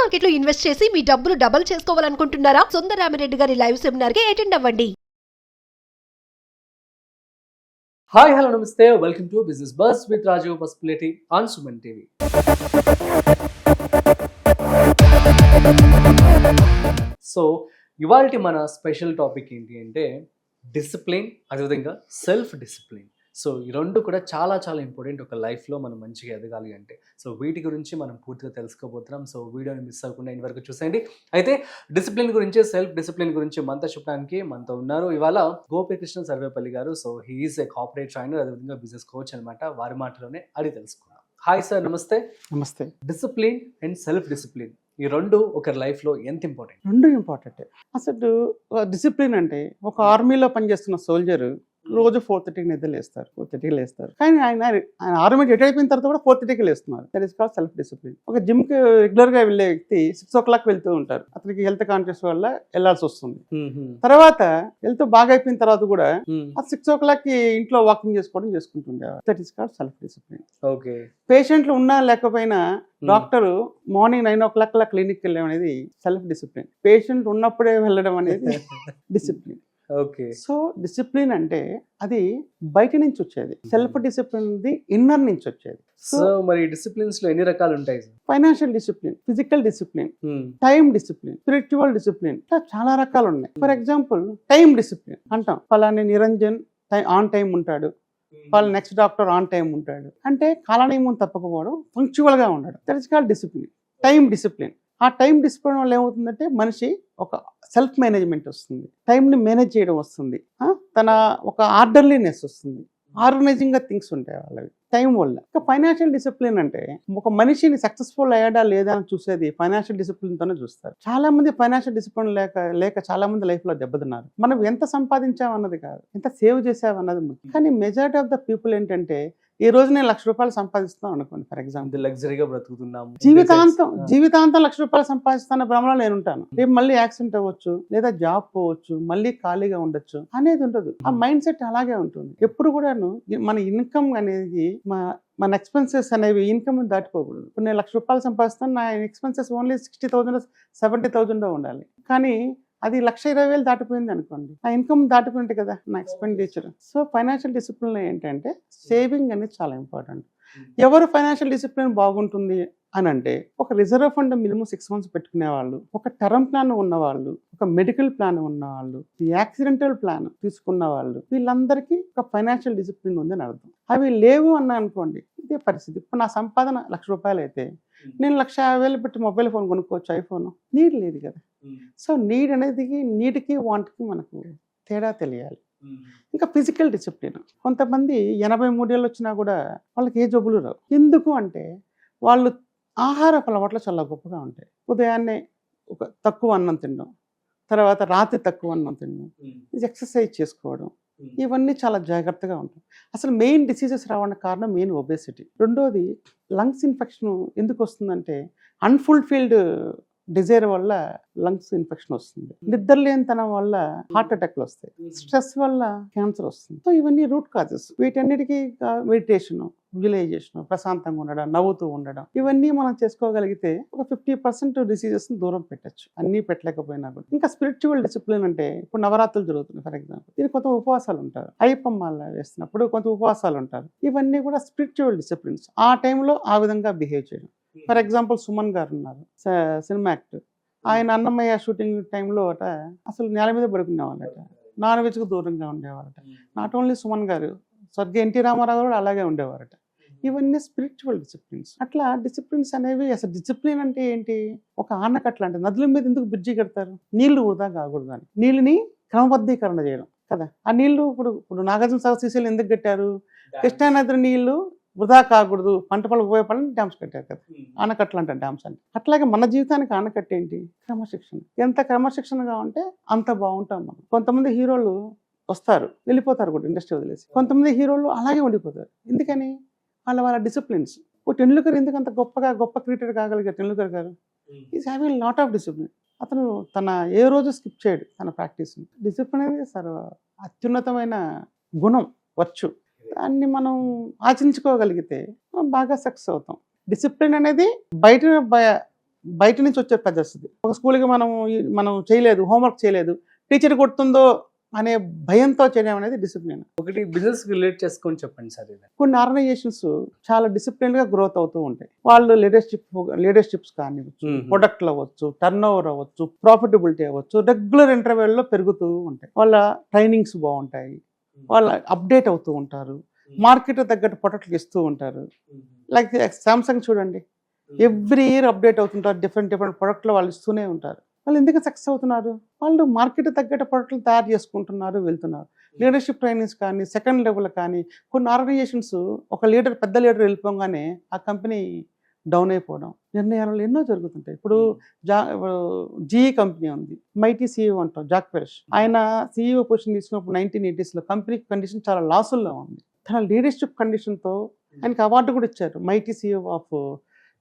Market లో invest చేసి మీ డబ్బులు డబుల్ చేసుకోవాలనుకుంటున్నారా? సుందరరామిరెడ్డి గారి లైవ్ సెమినార్ కి అటెండ్ అవ్వండి. Hi hello namaste welcome to business bus with Rajeev Pasupuleti on Suman TV. So ఇవాల్టి మన స్పెషల్ టాపిక్ ఏంటి అంటే డిసిప్లిన్, అదేవిధంగా సెల్ఫ్ డిసిప్లిన్. సో ఈ రెండు కూడా చాలా చాలా ఇంపార్టెంట్ ఒక లైఫ్లో మనం మంచిగా ఎదగాలి అంటే. సో వీటి గురించి మనం పూర్తిగా తెలుసుకోబోతున్నాం. సో వీడియోని మిస్ అవ్వకుండా ఇన్ని వరకు చూసేయండి. అయితే డిసిప్లిన్ గురించి, సెల్ఫ్ డిసిప్లిన్ గురించి మనతో చెప్పడానికి మనతో ఉన్నారు ఇవాళ గోపీకృష్ణ సర్వేపల్లి గారు. సో హీఈస్ ఏ కార్పొరేట్ ట్రైనర్, అదేవిధంగా బిజినెస్ కోచ్ అనమాట. వారి మాటలోనే అడిగి తెలుసుకున్నాం. హాయ్ సార్, నమస్తే. నమస్తే. డిసిప్లిన్ అండ్ సెల్ఫ్ డిసిప్లిన్ ఈ రెండు ఒకరి లైఫ్లో ఎంత ఇంపార్టెంట్? రెండు ఇంపార్టెంట్. అసలు డిసిప్లిన్ అంటే ఒక ఆర్మీలో పనిచేస్తున్న సోల్జర్ రోజు 4:30కి నిద్ర లేస్తారు, 4:30కి లేస్తారు. కానీ ఆయన ఆర్మీ రిటైర్ అయిపోయిన తర్వాత కూడా 4:30కి లేస్తున్నారు. That is called self discipline. ఒక జిమ్కి రెగ్యులర్గా వెళ్ళే వ్యక్తి 6 o'clock వెళ్తూ ఉంటారు. అతనికి హెల్త్ కాన్షియస్ వల్ల వెళ్లాల్సి వస్తుంది. తర్వాత హెల్త్ బాగా అయిపోయిన తర్వాత కూడా ఆ 6 o'clockకి ఇంట్లో వాకింగ్ చేసుకుంటుండేవారు. That is called self discipline. Okay. పేషెంట్లు ఉన్నా లేకపోయినా డాక్టర్ మార్నింగ్ 9 o'clock క్లినిక్కి వెళ్ళడం అనేది సెల్ఫ్ డిసిప్లిన్. పేషెంట్ ఉన్నప్పుడే వెళ్ళడం అనేది డిసిప్లిన్. ఓకే. సో డిసిప్లిన్ అంటే అది బయట నుంచి వచ్చేది. సెల్ఫ్ డిసిప్లిన్ ఇన్నర్ నుంచి వచ్చేది. సో మరి డిసిప్లిన్స్ లో ఎన్ని రకాలు ఉంటాయి? Financial discipline, physical discipline, time discipline, spiritual discipline, చాలా రకాలు ఉన్నాయి. ఫర్ ఎగ్జాంపుల్ టైం డిసిప్లిన్ అంటాం. ఫలాని నిరంజన్ ఆన్ టైం ఉంటాడు, వాళ్ళ నెక్స్ట్ డాక్టర్ ఆన్ టైం ఉంటాడు అంటే కాలనియమం తప్పకపోవడం, పంక్చువల్ గా ఉండడం. That is called discipline. Time discipline. ఆ టైం డిసిప్లిన్ వల్ల ఏమవుతుందంటే మనిషి ఒక సెల్ఫ్ మేనేజ్మెంట్ వస్తుంది, టైంని మేనేజ్ చేయడం వస్తుంది, తన ఒక ఆర్డర్లీనెస్ వస్తుంది, ఆర్గనైజింగ్ గా థింగ్స్ ఉంటాయి వాళ్ళవి టైం వల్ల. ఇంకా ఫైనాన్షియల్ డిసిప్లిన్ అంటే ఒక మనిషిని సక్సెస్ఫుల్ అయ్యాడా లేదా అని చూసేది ఫైనాన్షియల్ డిసిప్లిన్ తోనే చూస్తారు. చాలా మంది ఫైనాన్షియల్ డిసిప్లిన్ లేక చాలా మంది లైఫ్ లో దెబ్బతిన్నారు. మనం ఎంత సంపాదించామన్నది కాదు, ఎంత సేవ్ చేసామన్నది ముఖ్యం. కానీ మెజారిటీ ఆఫ్ ద పీపుల్ ఏంటంటే ఈ రోజు నేను ₹1,00,000 సంపాదిస్తున్నాను అనుకోండి, ఫర్ ఎగ్జాంపుల్. లగ్జరీగా బ్రతుకుతున్నాము, జీవితాంతం ₹1,00,000 సంపాదిస్తాన భ్రమలో నేను ఉంటాను. రేపు మళ్ళీ యాక్సిడెంట్ అవ్వచ్చు, లేదా జాబ్ పోవచ్చు, మళ్ళీ ఖాళీగా ఉండొచ్చు అనేది ఉండదు. ఆ మైండ్ సెట్ అలాగే ఉంటుంది. ఎప్పుడు కూడాను మన ఇన్కమ్ అనేది మన ఎక్స్పెన్సెస్ అనేవి ఇన్కమ్ దాటిపోకూడదు. ఇప్పుడు నేను ₹1,00,000 సంపాదిస్తాను, నా ఎక్స్పెన్సెస్ ఓన్లీ 60,000 70,000 ఉండాలి. కానీ అది 1,20,000 దాటిపోయింది అనుకోండి, నా ఇన్కమ్ దాటిపోయింది కదా నా ఎక్స్పెండిచర్. సో ఫైనాన్షియల్ డిసిప్లిన్ ఏంటంటే సేవింగ్ అనేది చాలా ఇంపార్టెంట్. ఎవరు ఫైనాన్షియల్ డిసిప్లిన్ బాగుంటుంది అని అంటే ఒక రిజర్వ్ ఫండ్ మినిమం 6 months పెట్టుకునే వాళ్ళు, ఒక టర్మ్ ప్లాన్ ఉన్నవాళ్ళు, ఒక మెడికల్ ప్లాన్ ఉన్నవాళ్ళు, యాక్సిడెంటల్ ప్లాన్ తీసుకున్న వాళ్ళు, వీళ్ళందరికీ ఒక ఫైనాన్షియల్ డిసిప్లిన్ ఉందని అర్థం. అవి లేవు అన్న అనుకోండి, ఇదే పరిస్థితి. ఇప్పుడు నా సంపాదన ₹1,00,000 అయితే నేను 1,50,000 పెట్టి మొబైల్ ఫోన్ కొనుక్కోవచ్చు, ఐఫోన్. నీడ్ లేదు కదా. సో నీడ్ అనేది నీడ్కి వాంట్కి మనకు తేడా తెలియాలి. ఇంకా ఫిజికల్ డిసిప్లిన్. కొంతమంది 83 ఏళ్ళు వచ్చినా కూడా వాళ్ళకి ఏ జబ్బులు రావు. ఎందుకు అంటే వాళ్ళు ఆహారపు అలవాట్లు చాలా గొప్పగా ఉంటాయి. ఉదయాన్నే ఒక తక్కువ అన్నం తినడం, తర్వాత రాత్రి తక్కువ అన్నం తినడం, ఎక్సర్సైజ్ చేసుకోవడం, ఇవన్నీ చాలా జాగ్రత్తగా ఉంటాయి. అసలు మెయిన్ డిసీజెస్ రావడానికి కారణం మెయిన్ ఒబేసిటీ. రెండోది లంగ్స్ ఇన్ఫెక్షన్ ఎందుకు వస్తుందంటే అన్ఫుల్ఫిల్డ్ డిజైర్ వల్ల లంగ్స్ ఇన్ఫెక్షన్ వస్తుంది, నిద్రలేనితనం వల్ల హార్ట్ అటాక్లు వస్తాయి, స్ట్రెస్ వల్ల క్యాన్సర్ వస్తుంది. సో ఇవన్నీ రూట్ కాజెస్. వీటన్నిటికీ మెడిటేషన్, విజువలైజేషన్, ప్రశాంతంగా ఉండడం, నవ్వుతూ ఉండడం, ఇవన్నీ మనం చేసుకోగలిగితే ఒక 50% డిసీజెస్ దూరం పెట్టచ్చు. అన్నీ పెట్టలేకపోయినా కూడా. ఇంకా స్పిరిచువల్ డిసిప్లిన్ అంటే ఇప్పుడు నవరాత్రులు జరుగుతుంది ఫర్ ఎగ్జాంపుల్, ఇది కొంత ఉపవాసాలు ఉంటారు, అయ్యప్పమాల వేస్తున్నప్పుడు కొంత ఉపవాసాలు ఉంటారు. ఇవన్నీ కూడా స్పిరిచువల్ డిసిప్లిన్స్. ఆ టైంలో ఆ విధంగా బిహేవ్ చేయడం. ఫర్ ఎగ్జాంపుల్ సుమన్ గారు ఉన్నారు, సినిమా యాక్టర్. ఆయన అన్నమయ్య షూటింగ్ టైంలో అసలు నేల మీద పడుకునేవాళ్ళట, నాన్ వెజ్కు దూరంగా ఉండేవారట. నాట్ ఓన్లీ సుమన్ గారు, స్వర్గీయ ఎన్టీ రామారావు కూడా అలాగే ఉండేవారట. ఇవన్నీ స్పిరిచువల్ డిసిప్లిన్స్. అట్లా డిసిప్లిన్స్ అనేవి. అసలు డిసిప్లిన్ అంటే ఏంటి? ఒక ఆనకట్ల అంటే నదుల మీద ఎందుకు బ్రిడ్జి కడతారు? నీళ్లు వృధా కాకూడదు అని, నీళ్ళని క్రమబద్ధీకరణ చేయడం కదా. ఆ నీళ్లు ఇప్పుడు నాగార్జున సాగర్ శ్రీశైలం ఎందుకు కట్టారు? కృష్ణానది నీళ్లు వృధా కాకూడదు, పంట పొలకు ఉపయోగపడాలని డ్యామ్స్ కట్టారు కదా, ఆనకట్లు అంటారు డ్యామ్స్ అంటే. అట్లాగే మన జీవితానికి ఆనకట్ట ఏంటి? క్రమశిక్షణ. ఎంత క్రమశిక్షణగా ఉంటే అంత బాగుంటాం మనం. కొంతమంది హీరోలు వస్తారు, వెళ్ళిపోతారు కూడా ఇండస్ట్రీ వదిలేసి. కొంతమంది హీరోలు అలాగే ఉండిపోతారు. ఎందుకని? వాళ్ళ డిసిప్లిన్స్. టెండూల్కర్ ఎందుకు అంత గొప్ప క్రికెటర్ కాగలిగారు? టెండూల్కర్ గారు is having lot of discipline. అతను తన ఏ రోజు స్కిప్ చేయడు తన ప్రాక్టీస్ని. డిసిప్లిన్ అనేది అత్యున్నతమైన గుణం, వర్చు. దాన్ని మనం ఆచరించుకోగలిగితే బాగా సక్సెస్ అవుతాం. డిసిప్లిన్ అనేది బయట నుంచి వచ్చే పరిస్థితి. ఒక స్కూల్కి మనం చేయలేదు, హోంవర్క్ చేయలేదు, టీచర్ కొడుతుందో అనే భయంతో చేయడం అనేది డిసిప్లిన్. ఒకటి బిజినెస్ రిలేట్ చేసుకొని చెప్పండి సార్ ఇది. కొన్ని ఆర్గనైజేషన్స్ చాలా డిసిప్లిన్గా గ్రోత్ అవుతూ ఉంటాయి. వాళ్ళు లీడర్షిప్స్ కానివ్వచ్చు, ప్రొడక్ట్లు అవ్వచ్చు, టర్న్ ఓవర్ అవ్వచ్చు, ప్రాఫిటబిలిటీ అవ్వచ్చు, రెగ్యులర్ ఇంటర్వెల్లో పెరుగుతూ ఉంటాయి. వాళ్ళ ట్రైనింగ్స్ బాగుంటాయి, వాళ్ళు అప్డేట్ అవుతూ ఉంటారు, మార్కెట్ తగ్గట్టు ప్రొడక్ట్లు ఇస్తూ ఉంటారు. లైక్ సామ్సంగ్ చూడండి, ఎవ్రీ ఇయర్ అప్డేట్ అవుతుంటారు, డిఫరెంట్ ప్రొడక్ట్లు వాళ్ళు ఇస్తూనే ఉంటారు. వాళ్ళు ఎందుకు సక్సెస్ అవుతున్నారు? వాళ్ళు మార్కెట్ తగ్గట్టు ప్రొడక్ట్లు తయారు చేసుకుంటున్నారు, వెళ్తున్నారు. లీడర్షిప్ ట్రైనింగ్స్ కానీ, సెకండ్ లెవెల్ కానీ, కొన్ని ఆర్గనైజేషన్స్ ఒక పెద్ద లీడర్ వెళ్ళిపోగానే ఆ కంపెనీ డౌన్ అయిపోవడం, నిర్ణయాలు ఎన్నో జరుగుతుంటాయి. ఇప్పుడు జీఈ కంపెనీ ఉంది, మైటీ సీఈఓ అంటాం, జాక్ వెల్చ్. ఆయన సీఈఓ పొజిషన్ తీసుకున్నప్పుడు 1980s కంపెనీ కండిషన్ చాలా లాసుల్లో ఉంది. తన లీడర్షిప్ కండిషన్తో ఆయనకి అవార్డు కూడా ఇచ్చారు, mighty CEO of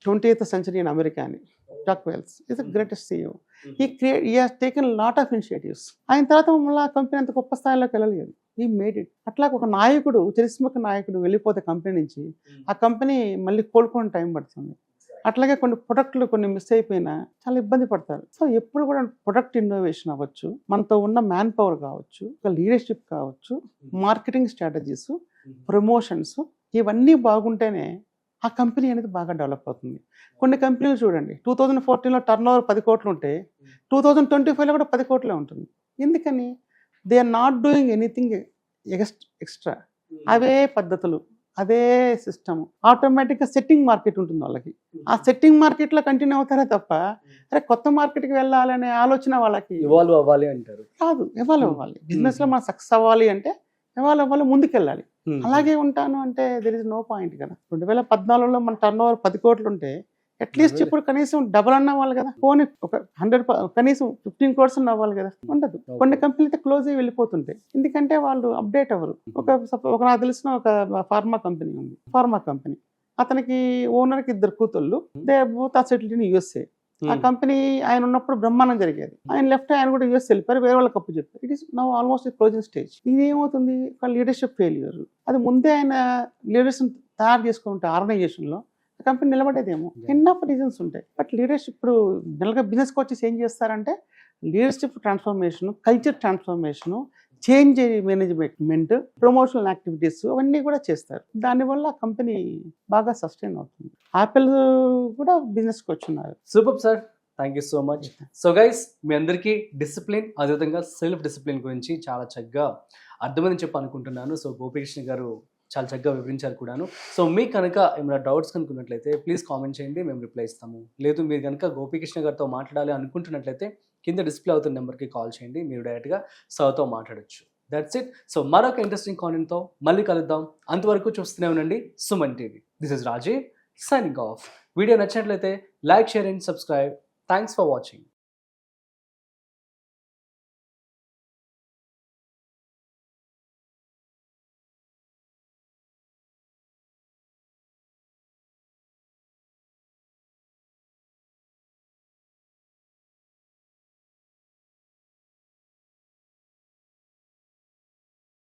20th century in America అని. Jack Welch is the greatest CEO. he has taken lot of initiatives. ఆయన తర్వాత మళ్ళీ ఆ కంపెనీ అంత గొప్ప స్థాయిలోకి వెళ్ళలేదు. ఈ మేడ్ ఇట్. అట్లా ఒక నాయకుడు, చరిస్మక నాయకుడు వెళ్ళిపోతే కంపెనీ నుంచి, ఆ కంపెనీ మళ్ళీ కోలుకోవడం టైం పడుతుంది. అట్లాగే కొన్ని ప్రొడక్ట్లు కొన్ని మిస్ అయిపోయినా చాలా ఇబ్బంది పడతారు. సో ఎప్పుడు కూడా ప్రొడక్ట్ ఇన్నోవేషన్ అవ్వచ్చు, మనతో ఉన్న మ్యాన్ పవర్ కావచ్చు, ఒక లీడర్షిప్ కావచ్చు, మార్కెటింగ్ స్ట్రాటజీస్, ప్రమోషన్స్, ఇవన్నీ బాగుంటేనే ఆ కంపెనీ అనేది బాగా డెవలప్ అవుతుంది. కొన్ని కంపెనీలు చూడండి, 2014లో టర్న్ ఓవర్ 10 కోట్లు ఉంటే 2025లో కూడా 10 కోట్లే ఉంటుంది. ఎందుకని? They are not doing anything extra. అవే పద్ధతులు, అదే సిస్టమ్, ఆటోమేటిక్గా సెట్టింగ్ మార్కెట్ ఉంటుంది వాళ్ళకి. ఆ సెట్టింగ్ మార్కెట్లో కంటిన్యూ అవుతారే తప్ప అరే కొత్త మార్కెట్కి వెళ్ళాలనే ఆలోచన వాళ్ళకి ఇవాల్వ్ అవ్వాలి అంటారు కాదు. ఇవాల్వ్ అవ్వాలి, బిజినెస్లో మనం సక్సెస్ అవ్వాలి అంటే ఇవాళ వాళ్ళు ముందుకెళ్ళాలి. అలాగే ఉంటాను అంటే దెర్ ఇస్ నో పాయింట్ కదా. 2014లో మన టర్న్ ఓవర్ 10 కోట్లు ఉంటే అట్లీస్ట్ ఇప్పుడు కనీసం డబుల్ అన్న అవ్వాలి కదా. పోనీ ఒక 100 కనీసం 15 crores అన్న అవ్వాలి కదా. ఉండదు. కొన్ని కంపెనీలు అయితే క్లోజ్ అయ్యి వెళ్ళిపోతుంటాయి, ఎందుకంటే వాళ్ళు అప్డేట్ అవ్వరు. ఒక నాకు తెలిసిన ఒక ఫార్మా కంపెనీ ఉంది, ఫార్మా కంపెనీ. అతనికి ఓనర్కి 2 కూతుళ్ళు, they both are settled in USA. ఆ కంపెనీ ఆయన ఉన్నప్పుడు బ్రహ్మాండం జరిగేది. ఆయన లెఫ్ట్, ఆయన కూడా యూఎస్ వెళ్ళిపోయారు, వేరే వాళ్ళకి అప్పు చెప్పారు. It is now almost closing stage. ఇది ఏమవుతుంది? ఒక లీడర్షిప్ ఫెయిల్యూర్. అది ముందే ఆయన లీడర్షిప్ తయారు చేసుకుంటే ఆర్గనైజేషన్లో కంపెనీ నిలబడేదేమో. ఎన్నో రీజన్స్ ఉంటాయి. బట్ లీడర్షిప్ ఇప్పుడు నెలగా బిజినెస్కి వచ్చేసి ఏం చేస్తారంటే leadership transformation, culture transformation, change management, promotional activities అవన్నీ కూడా చేస్తారు. దానివల్ల కంపెనీ బాగా సస్టైన్ అవుతుంది. యాపిల్ కూడా బిజినెస్కి వచ్చున్నారు. Super sir, thank you so much. So guys, మీ అందరికీ డిసిప్లిన్, అదేవిధంగా సెల్ఫ్ డిసిప్లిన్ గురించి చాలా చక్కగా అర్థమని చెప్పి అనుకుంటున్నాను. సో గోపికృష్ణ గారు చాలా చక్కగా వివరించారు కూడాను. సో మీకు కనుక ఏమైనా డౌట్స్ కనుక్కున్నట్లయితే ప్లీజ్ కామెంట్ చేయండి, మేము రిప్లై ఇస్తాము. లేదు మీరు కనుక గోపికృష్ణ గారితో మాట్లాడాలి అనుకుంటున్నట్లయితే కింద డిస్ప్లే అవుతున్న నెంబర్కి కాల్ చేయండి, మీరు డైరెక్ట్గా సార్తో మాట్లాడొచ్చు. That's it. సో మరొక ఇంట్రెస్టింగ్ కాంటెంట్తో మళ్ళీ కలుద్దాం. అంతవరకు చూస్తూనే ఉండండి Suman TV. This is Rajeev signing off. Video నచ్చినట్లయితే like, share and subscribe. Thanks for watching.